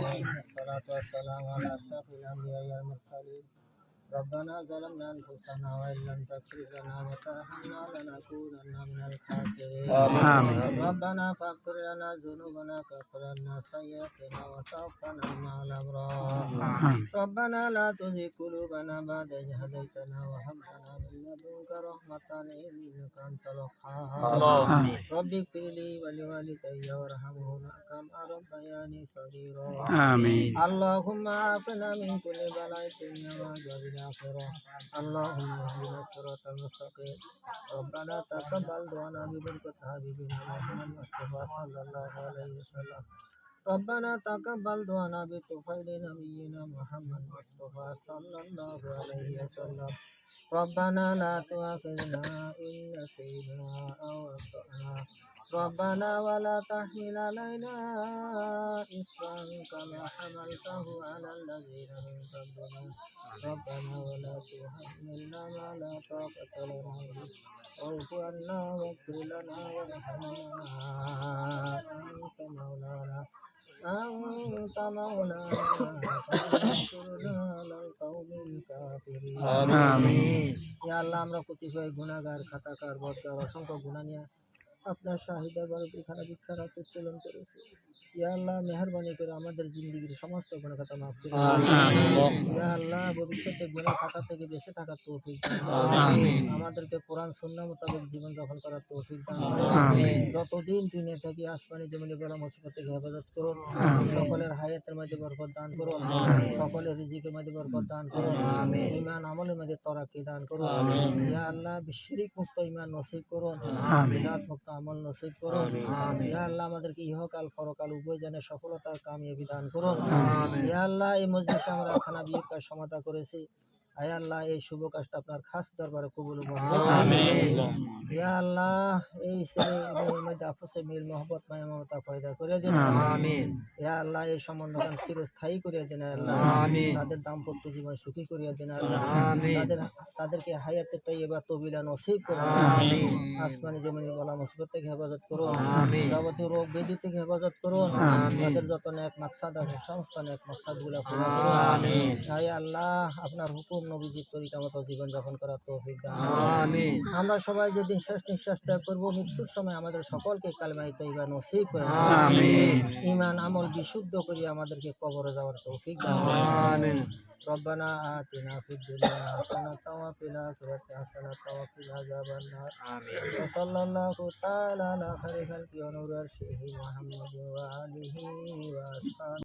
عليه الصلاة والسلام على أشرف الأنبياء والمرسلين. ربنا ظلمنا أنفسنا وإن لم تغفر لنا وترحمنا لنكونن من الخاسرين. ربنا فاغفر لنا ذنوبنا وكفر عنا سيئاتنا وتوفنا مع الأبرار. ربنا لا تزغ قلوبنا بعد إذ هديتنا وهب لنا من لدنك رحمة إنك أنت الوهاب. رب اغفر لي ولوالدي وارحمهما كما ربياني صغيرا. اللهم عافنا من كل بلاء الدنيا وعذاب الآخرة. اللهم اهدنا الصراط المستقيم. ربنا تقبل دعانا ببركة حبيبنا محمد مصطفى صلى الله عليه وسلم. ربنا تقبل دعانا بطفيل نبينا محمد مصطفى صلى الله عليه وسلم. ربنا لا تؤاخذنا إن نسينا أو أخطأنا. ربنا ولا تحمل علينا إصرا كما حملته على الذين من قبلنا. ربنا ولا تحملنا ما لا طاقة لنا به. واعف عنا واغفر لنا وارحمنا أنت مولانا فانصرنا على القوم الكافرين. آمين. ইয়া আল্লাহ, আমরা কতিপয় গুনাহগার, খাতাকার, বদকার, অসংখ্য গুনাহ নিয়ে আপনার শাহিদা বাড়িতে খানা ভিক্ষার হাতে উত্তোলন করেছে। ইয়া আল্লাহ, মেহেরবানি করে আমাদের জিন্দেগির সমস্ত গুনাহ খাতা মাফ করে দিন। ইয়া আল্লাহ, ভবিষ্যতে গুনাহ খাতা থেকে বেঁচে থাকার তৌফিক দান করুন। আমাদেরকে কোরআন সুন্নাহ মোতাবেক জীবন যাপন করার তৌফিক দান করুন। যতদিন দুনিয়া থেকে আসমানি জমিনে বলা মুসিবত থেকে হেফাজত করুন। সকলের হায়াতের মধ্যে বরকত দান করুন। সকলের রিজিকের মধ্যে বরকত দান করুন। ঈমান আমলের মধ্যে তরাক্কি দান করুন। ইয়া আল্লাহ, শিরক মুক্ত ঈমান নসিব করুন। বিদআত মুক্ত আমল নসিব করুন। ইয়া আল্লাহ, আমাদেরকে ইহকাল পরকাল উভয় জনে সফলতার কামিয়াবি দান করুন। ইয়া আল্লাহ, এই মজলিসে আমরা খানা বিয়ের সমাধা করেছি। আয় আল্লাহ, এই শুভ কাজটা আপনার খাস দরবারে কবুল মঞ্জুর করুন। ইয়া আল্লাহ, এই ছেলেদের মধ্যে আপসে মিল মহব্বত মায়া মমতা পয়দা করে দিন। আমিন। ইয়া আল্লাহ, এই সম্বন্ধকে চিরস্থায়ী করিয়া দিন। আল্লাহ, তাদের দাম্পত্য জীবন সুখী করিয়া দিন। আল্লাহ, তাদেরকে হায়াতে তৈয়বা তবিলা নসিব করুন। আমিন। আসমানি জমিনে বলা মুসিবত থেকে হেফাজত করুন। আমিন। যাবতীয় রোগ ব্যাধি থেকে হেফাজত করুন। আমিন। তাদের যত নেক মাকসাদ আছে সমস্ত নেক মাকসাদগুলো পূরণ করুন। আমিন। আয় আল্লাহ, আপনার হুকুম নবীজির তরিকা মতো জীবন যাপন করার তৌফিক দান করুন। আমিন। আমরা সবাই যেদিন শেষ নিঃশ্বাস ত্যাগ করব, মৃত্যুর সময় আমাদের সকলকে কালিমায়ে তাইয়্যিবা নসিব করুন। আমিন। ঈমান আমল বিশুদ্ধ করিয়া আমাদেরকে কবরে যাওয়ার তৌফিক দান করুন। আমিন। ربنا آتنا في الدنيا حسنة وفي الآخرة حسنة وقنا عذاب النار. وصلى الله تعالى على خير خلقه ونور عرشه محمد وآله وأصحابه.